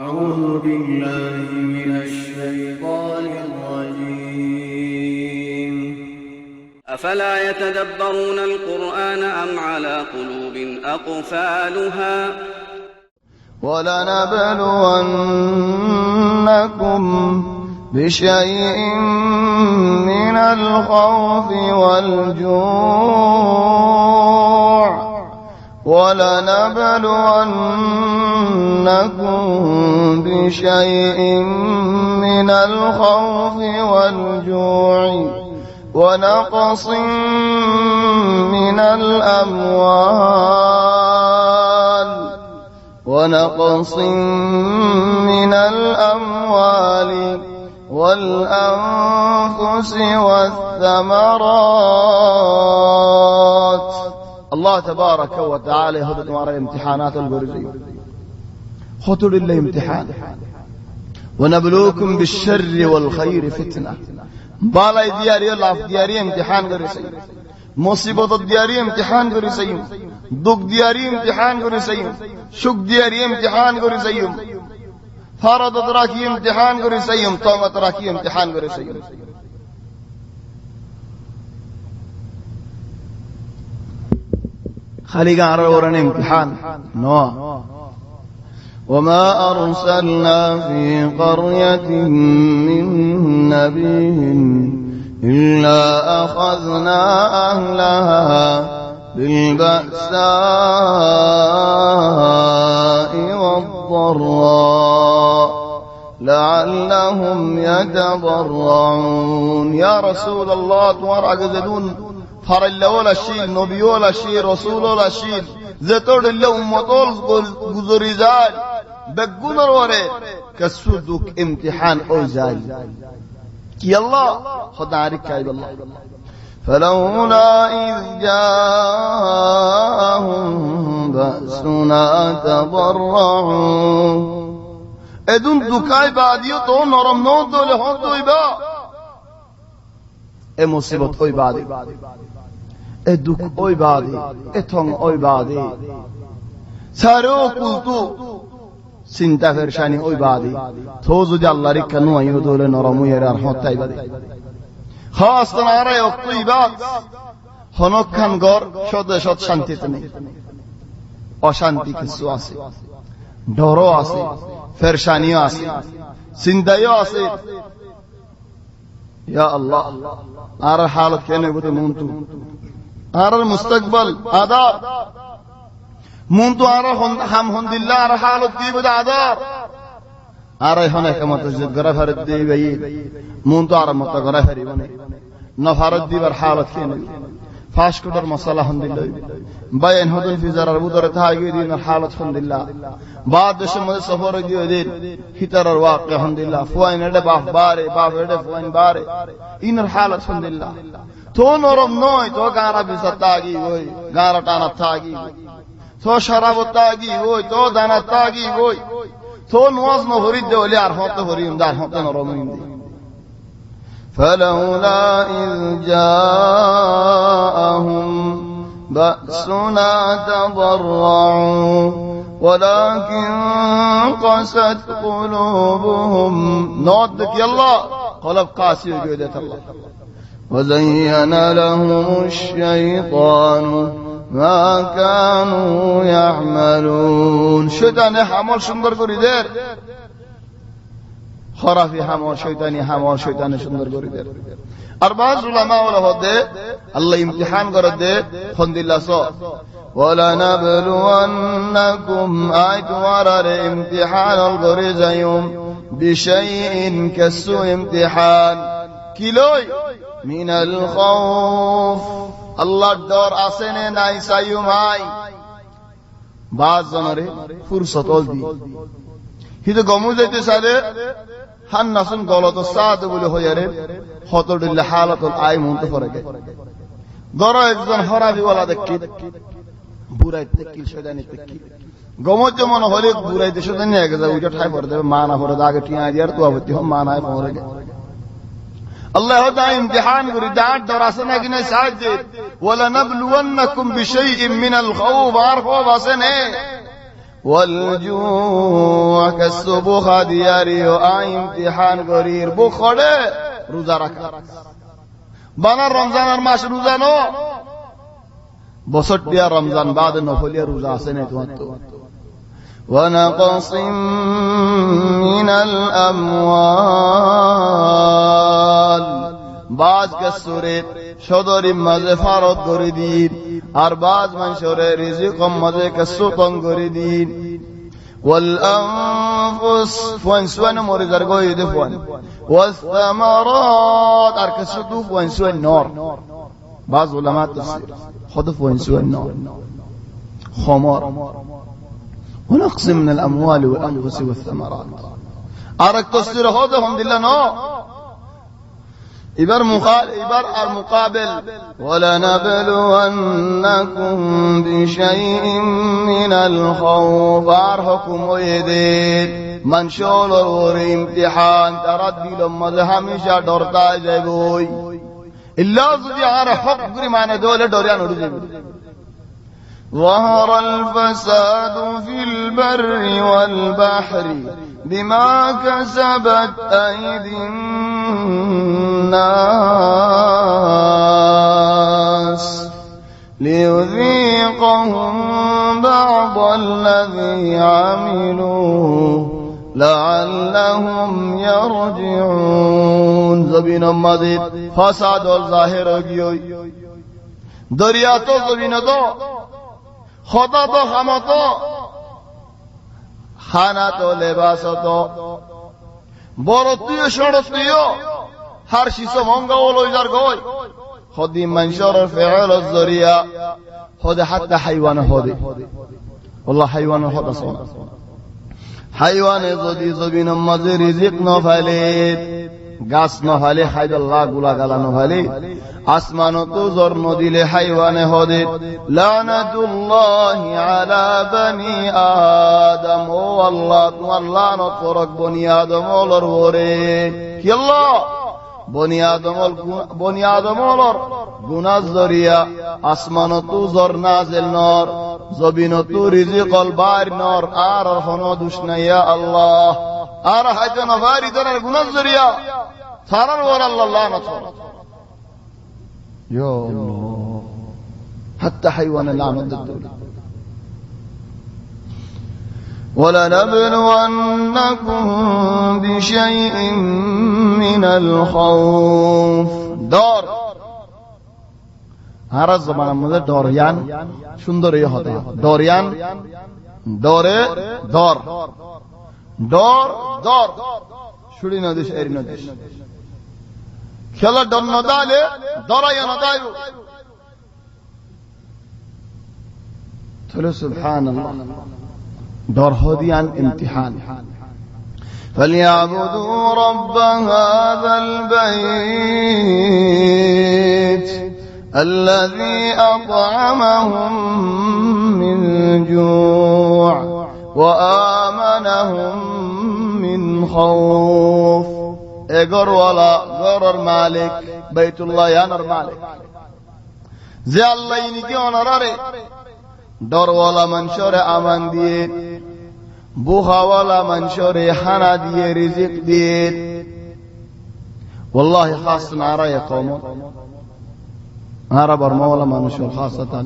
أعوذ بالله من الشيطان الرجيم. أفلا يتدبرون القرآن أم على قلوب أقفالها ولنبلونكم بشيء من الخوف والجوع ولنبلونكم بشيء من الخوف والجوع ونقص من الأموال والأنفس والثمرات. الله تبارك وتعالى يهدد مع الامتحانات البرزية خطر الله امتحان ونبلوكم بالشر والخير فتنة. بالاي دياري الله دياري امتحان كرسي مصيبة دياري امتحان كرسي दुख दियारी इम्तिहान करे सही सुख दियारी इम्तिहान करे सही फरद राखी इम्तिहान करे सही तौमत राखी इम्तिहान करे सही खाली गार औरन इम्तिहान नो وما أرسلنا في قرية من نبي إلا أخذنا أهلها بالبأساء والضراء لعلهم يتضرعون. يا رسول الله تورع جزدون فر الله ولا شيء نبي ولا شيء رسول ولا شيء زتور الله أمطول جزريزال بجونر وره كسودك امتحان أوزال كي الله خد عارك كايب الله فلولا إذ جاءهم بأسنا تضرعوا ادون دكاي بعديو تو نرم نو دوله هون تو إبا اي مصيبت اوي بعدي اي دك اوي بعدي اي تون اوي بعدي سارو قلتو চিন্তা ফেরশানি ওই বাদী তো যদি আল্লাহর ইচ্ছা নয় দোলে নরম এর আর হত্যাই বাদী খাস তারাই অক্তই বাদ হনখান গর সদে সৎ শান্তিতে নেই অশান্তি কিছু আছে ডরও আছে ফেরশানিও আছে চিন্তাও আছে ইয়া আল্লাহ আর হালত কেন বতে মন্তু আর মুস্তাকবাল আদাব منتو آرا هم هندلله آرا حالت دی بدا عذاب آرا هنه کما تجد غرفرد دی بایی منتو آرا متا غرفری بنی نفرد دی بر حالت کینه فاش کدر مسئله هندلله باین هدن فی ضرر بودر تاگی دین حالت هندلله بعد دشم مد سفر گیو دین هیتر واقع هندلله فوین اڑه باف باره باف اڑه فوین باره این حالت هندلله تو نرم نوی تو گارا بیستاگی وی گارا تانا تاگی تو شرابتاگی وای تو دانتاگی وای تو نواز نهورید دولی ارهات نهوریم در هات نرمیم دی فلولا إذ جاءهم بأسنا تضرعوا ولكن قست قلوبهم نودك يلا قلب قاسي وجودة الله وزين لهم الشيطان ما كانوا يعملون شيطان حمل সুন্দর করে দের খরাফি হামল শয়তানি হামল শয়তান সুন্দর করে দের আর বাজ উলামা ওলা হদে আল্লাহ ইমতিহান করে দে ফন্দিল্লাহ ওয়ালা নাবলুওয়ান্নাকুম আইতু ওয়ারার ইমতিহান করে যায়ুম বিশাইইন কাসু ইমতিহান কিলই মিনাল খাউফ আল্লাহর ডর আছে নে নাই চাইও মাই বাজ জনরে ফুরসত দি হিতে গমু যাইতে সালে হান নাসুন গলত সাদ বলে হয়ারে হতদিল হালাতুল আই মুনতে ফরকে দর একজন হরাবি ওয়ালা দেখি বুড়াই দেখি শয়তানি দেখি গমু যেমন হলে বুড়াই দেশে নিয়ে আগে যা ওইটা ঠাই পড়ে দেবে মানা পড়ে আগে টিয়া দিয়ার তো আবতি হম মানায় পড়ে الله هذا امتحان ورداد دراسنا كنا ساجد ولنبلونكم بشيء من الخوف عارفوا بسنه والجوع كالسبخ دياري امتحان غرير بخড়ে রোজা রাখা বানার রমজানের মাস রোজা নো বছরটিয়া রমজান বাদ নফলিয়া রোজা আছে না তোমার তো ونقص من الاموال বাজ কসুরে সদরি মাঝে ফারত করে দিন আর বাজ মানুষের রিজিক মাঝে কসুতন করে দিন والانفس فانسوان مرزر গোই দেফন والثمرات আর কসুতু ফانسوان নর বাজ উলামা তাফসীর خذ فانسوان নর خمر ونقص من الاموال والانفس والثمرات ارك تفسير هذا الحمد لله نو إبر আর মুকাবিল ولنبلونكم بشيء من الخوف আর হুকুম ওয়েদের মানুষের ওর ইমতিহান তারা দিল মধ্যে হামেশা ডরতা যাইবই ইল্লা যদি আর হক করে মানে দলে ডরিয়া নড়ে যাবে ظهر الفساد في البر والبحر بما كسبت أيدي الناس ليذيقهم بعض الذي عملوا لعلهم يرجعون زبين مزيد فساد الظاهر گيوي دريا تو زبين دو خدا تو خما تو খানা তো লেবাস তো বড় তুইও সড় তুইও হার শিশু মঙ্গা ওলই যার গই খদি মানুষের ফেল জরিয়া হদে হাত্তা হাইওয়ান হদে আল্লাহ হাইওয়ান হদা সোনা হাইওয়ানে যদি জমিন মাঝে রিজিক ন ফাইলে গাছ ন ফাইলে হাইদুল্লাহ গুলা গালা ন ফাইলে আসমান তো জন্ম দিলে হাইওয়ানে হদে লানাতুল্লাহি আলা বনি আদম ও আল্লাহ তোমার লানত করক বনি আদম ওলর ওরে কি আল্লাহ বনি আদম ওলর গুনাহ জরিয়া আসমান তো জর নাজিল নর জমিন তো রিজিকল বার নর আর হনো দুশনাইয়া আল্লাহ আর হাইতে নভারি দরার গুনাহ জরিয়া সারার ওর আল্লাহ লানত يا الله حتى حيوان العمد الدولي ولنبلونكم بشيء من الخوف دار هذا الزمان ماذا دوريان সুন্দর এই হতে দরিয়ান দরে দর দর দর শুড়ি নদিস এরি নদিস খেলা ডন নদালে দরাইয়া নদায়ু تقول سبحان الله دور هديان امتحان فليعبدوا رب هذا البيت الذي أطعمهم من جوع وآمنهم من خوف اگر والا غرر مالك بيت الله يانر مالك زي الله ينكي ونراري ডরওয়ালা মানুষরে আমান দিয়ে বুহাওয়ালা মানুষরে হানা দিয়ে রিজিক দিয়ে والله خاص نارا يقوم نارا برمولا মানুষ খাসতান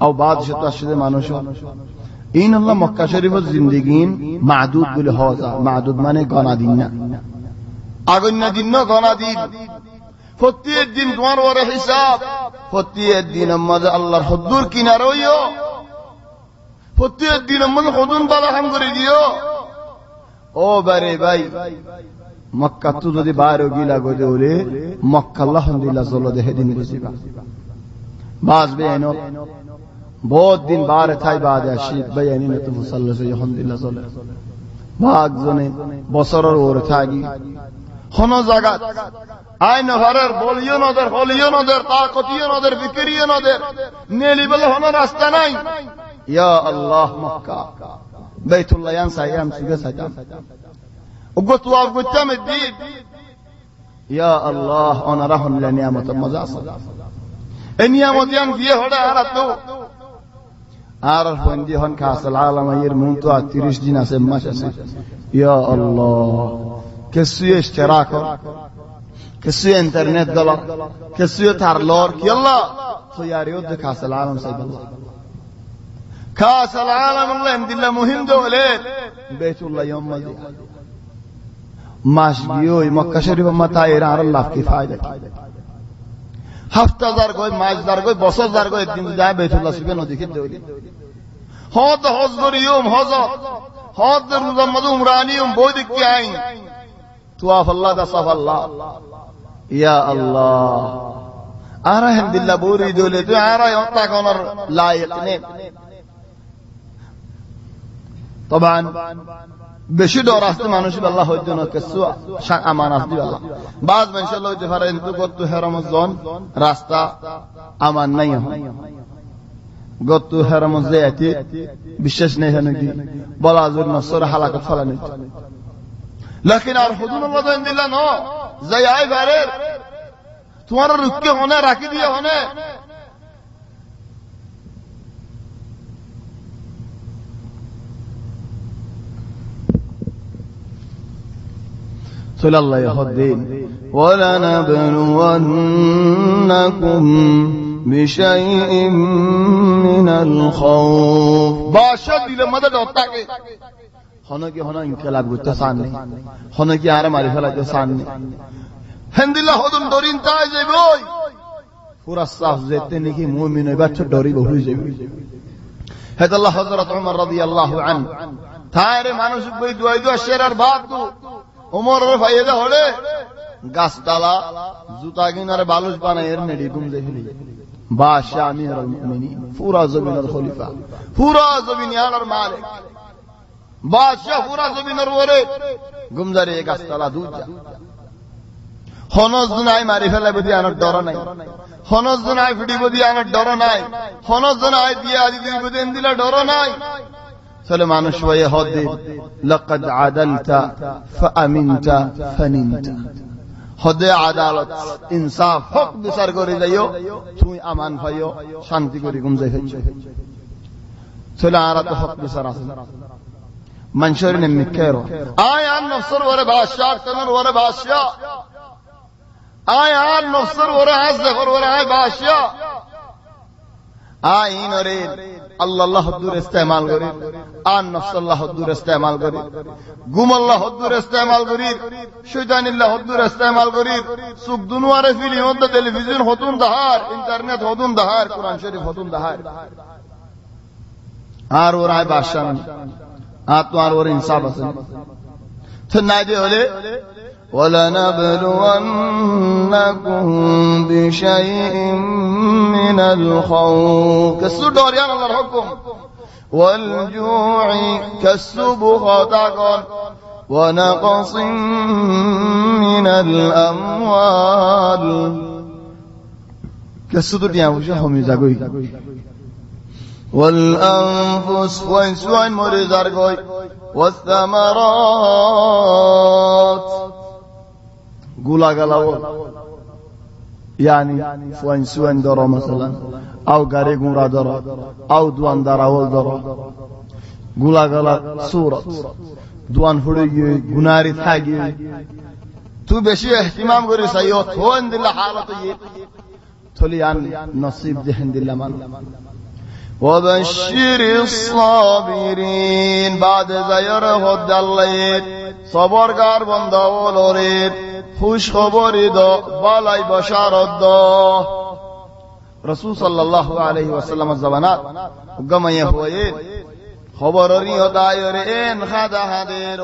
او بعض شتاشده মানুষ این الله মক্কা শরীফের জিন্দেগীন মাদুদ বলে হওয়া মাদুদ মানে গণাদিন না আগন্য দিন না গণাদিন প্রত্যেক দিন তোমার ওরে হিসাব প্রত্যেক দিন আমাদের আল্লাহর হুদুর কিনারে হইও প্রত্যেক দিন আমাদের হুদুন বালাহাম করে দিও ও বারে ভাই মক্কা তো যদি বাইরে গিলা গদে হলে মক্কা আলহামদুলিল্লাহ চলো দেখে দিন বুঝিবা বাজবে এনো বহুত দিন বাইরে থাই বাদে আসি বেয়ানি না তো মুসাল্লাহ আলহামদুলিল্লাহ চলে ভাগ জনে বছরের ওরে থাকি হন জায়গা আইন ঘরের বলিও নদের হলিও নদের তাকতিও নদের বিক্রিও নদের নেলি বলে হন রাস্তা নাই ইয়া আল্লাহ মক্কা বাইতুল্লাহ ইয়ানসা ইয়াম সুগে সাজাম وقلت واقف قدام الدين يا الله انا رحم لنعمه المزاص النعمه ديان فيه هذا عرفتو আর ফন্দি হন কাসাল আলামাইয়ের মুন তো 30 দিন আছে মাস আছে ইয়া আল্লাহ কেসুয়ে ইশতেরাক কেসুয়ে ইন্টারনেট দলা কেসুয়ে তারলর কি আল্লাহ তো ইয়ারিও de কাসাল আলাম সাইবাল্লাহ কাসাল আলাম আল্লাহ ইনদিল্লা মুহিম দওলে বাইতুল্লাহ ইয়ম মাদি মাস গিয়ে মক্কা শরীফ মাতায়ের আর আল্লাহ কি ফায়দা হাফতাদার গয় মাসদার গয় বছরদার গয় একদিন যায় বাইতুল্লাহ শরীফে নদী কে দওলে হদ হজ করিয়ম হজ হদ রুজামদ উমরানিয়ম বই দেখি আই তুয়াফ আল্লাহ দাসাফ আল্লাহ ইয়া আল্লাহ আর আলহামদুলিল্লাহ বরি দলে তো আর ওটা কোনর লায়েক নে তবান বেশি ডর আসতে মানুষ আল্লাহ হইতো না কিছু আমান আসদি আল্লাহ বাজ ইনশাআল্লাহ হইতে পারে কিন্তু কত হেরামজন রাস্তা আমান নাই গত হেরামজ যেতে বিশ্বাস নেই হেন কি বলা জোর নসর হালাকত ফলানি लेकिन আর হুদুল্লাহ তো দিল্লা ন যাই আই বারে তোমার রুকে হনে রাখি দিয়ে হনে সাল্লাল্লাহু আলাইহি ওয়ালা নাবলুওয়ান্নাকুম বিশাইইম মিনাল খাউফ বাশা দিলে মদদ হতাকে হন কি হন ইনকিলাব করতে সামনে হন কি আর মারি ফেলাতে সামনে আলহামদুলিল্লাহ হদুন দরিন তাই যাবই পুরা সাফ যেতে নাকি মুমিন হইবা ছোট ডরি বহু যাবে হেদাল্লাহ হযরত ওমর রাদিয়াল্লাহু আনহু তারে মানুষ বই দুই দুই শেরার বাদ ওমরের ফায়দা হলে গাছতলা জুতা কিনারে বালুচ বানায় এর নেডি ঘুম দেখলি বাদশা আমিরুল মুমিনিন পুরা জমিনের খলিফা পুরা জমিনের মালিক বাদশা পুরা জমিনের ওরে গুমজারে গাছতলা দুজা হনজ নাই মারি ফেলে বুঝি আনার ডর নাই হনজ নাই ফিডি বুঝি আনার ডর নাই হনজ নাই দিয়া দিদি বুঝি দিলা ডর নাই চলে মানুষ হয়ে হদে লাকাদ আদালতা ফাআমিনতা ফানিনতা হদে আদালত ইনসাফ হক বিচার করে যাইও তুমি আমান পাইও শান্তি করে ঘুম যাই ফেলছো চলে আর তো হক বিচার আছে মানুষের নেমে কেরো আয় আর নফসর ওরে বাদশা তনর ওরে বাদশা আয় আর নফসর ওরে হাজ দেখর ওরে আয় বাদশা আয় ইনরে আল্লাহ হদ্দুর ইস্তেমাল করি আর নফস আল্লাহ হদ্দুর ইস্তেমাল করি গুম আল্লাহ হদ্দুর ইস্তেমাল করি শয়তানিল্লাহ হদ্দুর ইস্তেমাল করি সুখ দুনিয়ারে ফিল্ম হতে টেলিভিশন হতুন দাহার ইন্টারনেট হতুন দাহার কোরআন শরীফ হতুন দাহার আর ওর আয় বাদশা আর তো আর ওর ইনসাফ আছে তো নাই যে হলে وَلَنَبْلُوَنَّكُمْ بِشَيْءٍ مِّنَ الْخَوْفِ كَالسُّدْرِيَانَ الله الحكم وَالْجُوعِ كَالسُّبُخَةَقًا وَنَقْصٍ مِّنَ الْأَمْوَالِ كَالسُّدْرِيَانَ وَجَهُمْ يَزَغُي والأنفس وإنسوان مرزار قوي والثمرات قولا قلاو يعني وإنسوان درا مثلا أو غاري قمرا درا أو دوان دراول درا قولا قلا سورة دوان فريقي قناري تحاقي تو بشي اهتمام قري سيوت هو عند الله حالته تولي عن نصيب دي عند الله من وبشر الصابرين بعد زير خد الله صبر کار بنده ولورید خوش خبری دو بالای بشارت دو رسول صلی الله علیه و سلم زبانات گمایه ہوئے خبری ہوتا ہے ان خدا حدیر